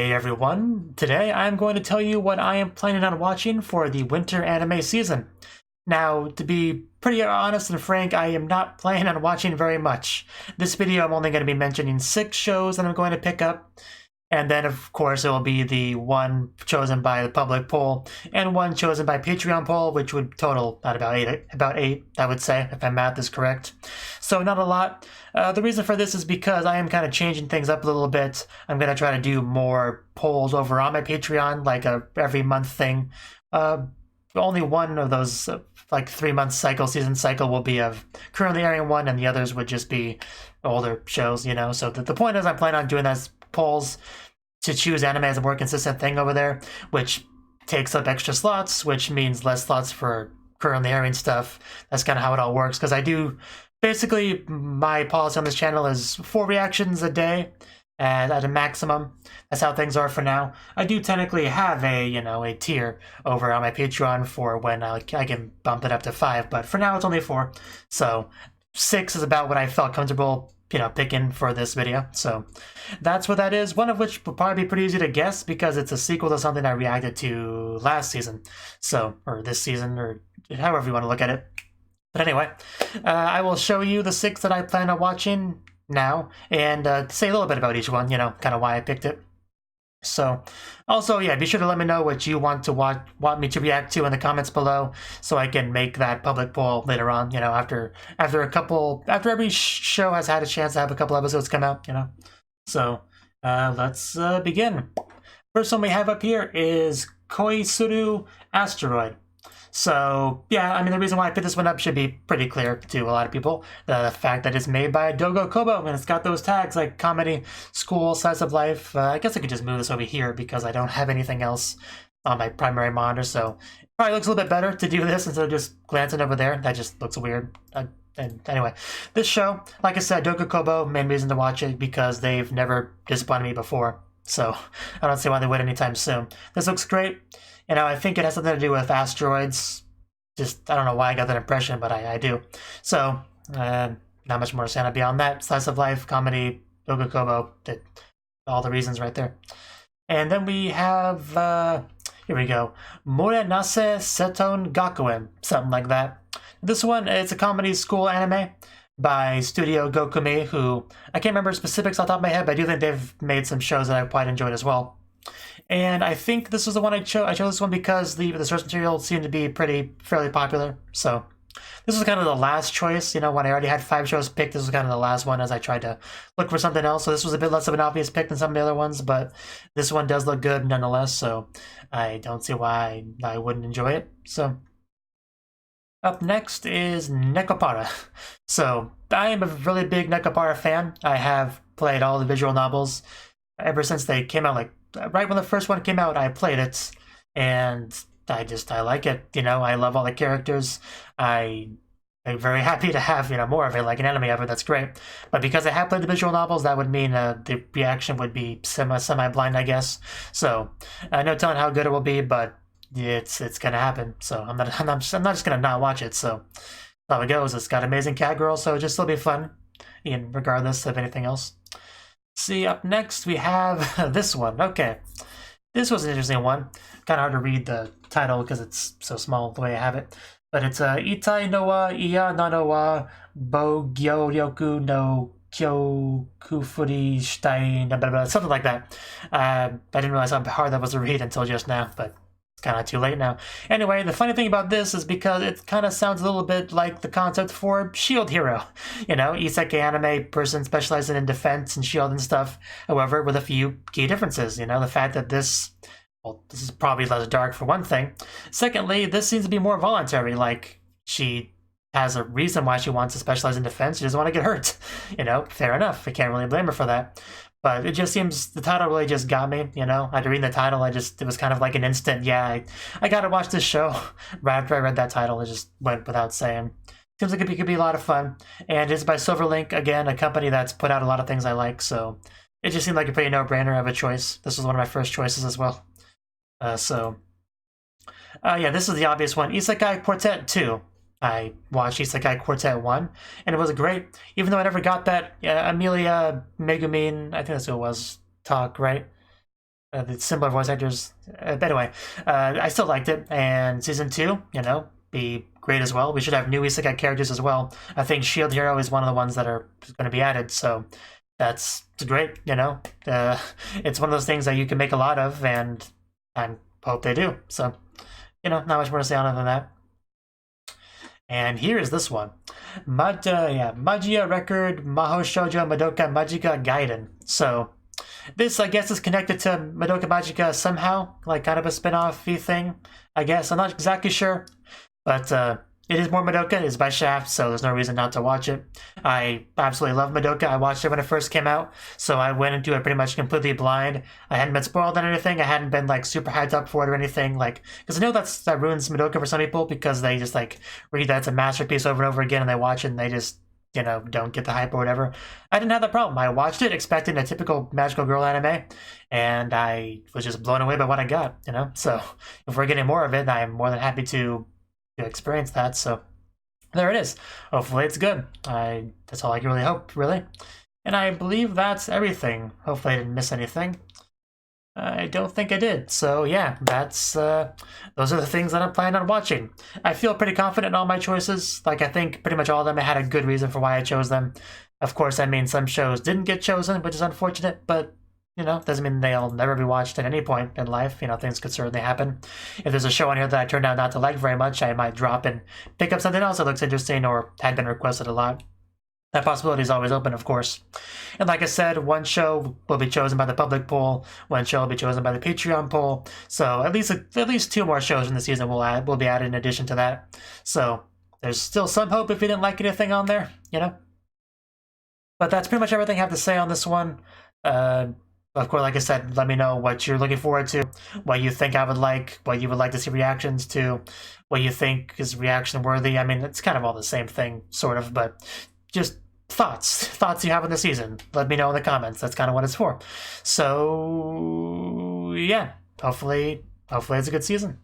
Hey everyone, today I'm going to tell you what I am planning on watching for the winter anime season. Now, to be pretty honest and frank, I am not planning on watching very much. This video I'm only going to be mentioning 6 shows that I'm going to pick up, and then of course it will be the one chosen by the public poll, and one chosen by Patreon poll, which would total about eight, I would say, if my math is correct. So not a lot. The reason for this is because I am kind of changing things up a little bit. I'm going to try to do more polls over on my Patreon, like a every month thing. Only one of those like 3-month season cycle will be of currently airing one, and the others would just be older shows, you know. So the point is I'm planning on doing those polls to choose anime as a more consistent thing over there, which takes up extra slots, which means less slots for currently airing stuff. That's kind of how it all works, because I do basically, my policy on this channel is 4 reactions a day at a maximum. That's how things are for now. I do technically have a tier over on my Patreon for when I can bump it up to 5, but for now it's only 4. So 6 is about what I felt comfortable picking for this video. So that's what that is, one of which will probably be pretty easy to guess because it's a sequel to something I reacted to last season. So, or this season, or however you want to look at it. But anyway, I will show you the 6 that I plan on watching now, and say a little bit about each one, kind of why I picked it. So, also, yeah, be sure to let me know what you want me to react to in the comments below, so I can make that public poll later on, after every show has had a chance to have a couple episodes come out, So, let's begin. First one we have up here is Koisuru Asteroid. So, yeah, I mean, the reason why I picked this one up should be pretty clear to a lot of people. The fact that it's made by Dogo Kobo, and it's got those tags like comedy, school, slice of life. I guess I could just move this over here because I don't have anything else on my primary monitor, so it probably looks a little bit better to do this instead of just glancing over there. That just looks weird. And anyway, this show, like I said, Dogo Kobo, main reason to watch it because they've never disappointed me before. So I don't see why they would anytime soon. This looks great. I think it has something to do with asteroids. Just, I don't know why I got that impression, but I do. So, not much more to say beyond that. Slice of life, comedy, Dogo Kobo, all the reasons right there. And then we have, here we go, Murenase Settonegakuen, something like that. This one, it's a comedy school anime by Studio Gokumi, who, I can't remember specifics off the top of my head, but I do think they've made some shows that I've quite enjoyed as well. And I think this was the one I chose. I chose this one because the source material seemed to be fairly popular. So this was kind of the last choice. When I already had 5 shows picked, this was kind of the last one as I tried to look for something else. So this was a bit less of an obvious pick than some of the other ones, but this one does look good nonetheless. So I don't see why I wouldn't enjoy it. So up next is Nekopara. So I am a really big Nekopara fan. I have played all the visual novels ever since they came out, like right when the first one came out. I played it, and I like it. I love all the characters. I'm very happy to have more of it, like an anime of it. That's great. But because I have played the visual novels, that would mean the reaction would be semi-blind, I guess. So no telling how good it will be, but it's gonna happen. So I'm not just gonna not watch it. So that's how it goes. It's got amazing cat girl, so it'll just still be fun, regardless of anything else. See, up next we have this one. Okay, this was an interesting one. Kind of hard to read the title because it's so small the way I have it. But it's Itai no wa iya nano wa Bogyoryoku no Kyokufuri shitai, something like that. I didn't realize how hard that was to read until just now, but it's kind of too late now. Anyway, the funny thing about this is because it kind of sounds a little bit like the concept for Shield Hero. Isekai anime person specializing in defense and shield and stuff. However, with a few key differences. The fact that this is probably less dark for one thing. Secondly, this seems to be more voluntary. Like, she has a reason why she wants to specialize in defense. She doesn't want to get hurt. Fair enough. I can't really blame her for that. But it just seems, the title really just got me, After reading the title, it was kind of like an instant, yeah, I gotta watch this show. Right after I read that title, it just went without saying. Seems like it could be a lot of fun. And it's by Silverlink, again, a company that's put out a lot of things I like, so it just seemed like a pretty no-brainer of a choice. This was one of my first choices as well. Yeah, this is the obvious one. Isekai Quartet 2. I watched Isekai Quartet 1, and it was great. Even though I never got that Emilia Mega, I think that's who it was, talk, right? the similar voice actors. But anyway, I still liked it, and season 2, be great as well. We should have new isekai characters as well. I think Shield Hero is one of the ones that are going to be added, so that's great. It's one of those things that you can make a lot of, and I hope they do. So, not much more to say on it than that. And here is this one. Magia Record Maho Shoujo Madoka Magica Gaiden. So this, I guess, is connected to Madoka Magica somehow, like kind of a spin-off-y thing, I guess. I'm not exactly sure, but it is more Madoka. It is by Shaft, so there's no reason not to watch it. I absolutely love Madoka. I watched it when it first came out, so I went into it pretty much completely blind. I hadn't been spoiled on anything. I hadn't been like super hyped up for it or anything, like, because I know that ruins Madoka for some people, because they just like read that it's a masterpiece over and over again, and they watch it and they just don't get the hype or whatever. I didn't have that problem. I watched it expecting a typical magical girl anime, and I was just blown away by what I got. So if we're getting more of it, I'm more than happy to experience that. So there it is. Hopefully it's good. That's all I can really hope, really. And I believe that's everything. Hopefully I didn't miss anything. I don't think I did. So yeah, that's those are the things that I'm planning on watching. I feel pretty confident in all my choices. Like, I think pretty much all of them, I had a good reason for why I chose them. Of course, I mean, some shows didn't get chosen, which is unfortunate, but doesn't mean they'll never be watched at any point in life. Things could certainly happen. If there's a show on here that I turned out not to like very much, I might drop and pick up something else that looks interesting or had been requested a lot. That possibility is always open, of course. And like I said, one show will be chosen by the public poll, one show will be chosen by the Patreon poll. So at least 2 more shows in the season will be added in addition to that. So there's still some hope if you didn't like anything on there, But that's pretty much everything I have to say on this one. Of course, like I said, let me know what you're looking forward to, what you think I would like, what you would like to see reactions to, what you think is reaction worthy. I mean, it's kind of all the same thing, sort of, but just thoughts you have in the season. Let me know in the comments. That's kind of what it's for. So yeah, hopefully it's a good season.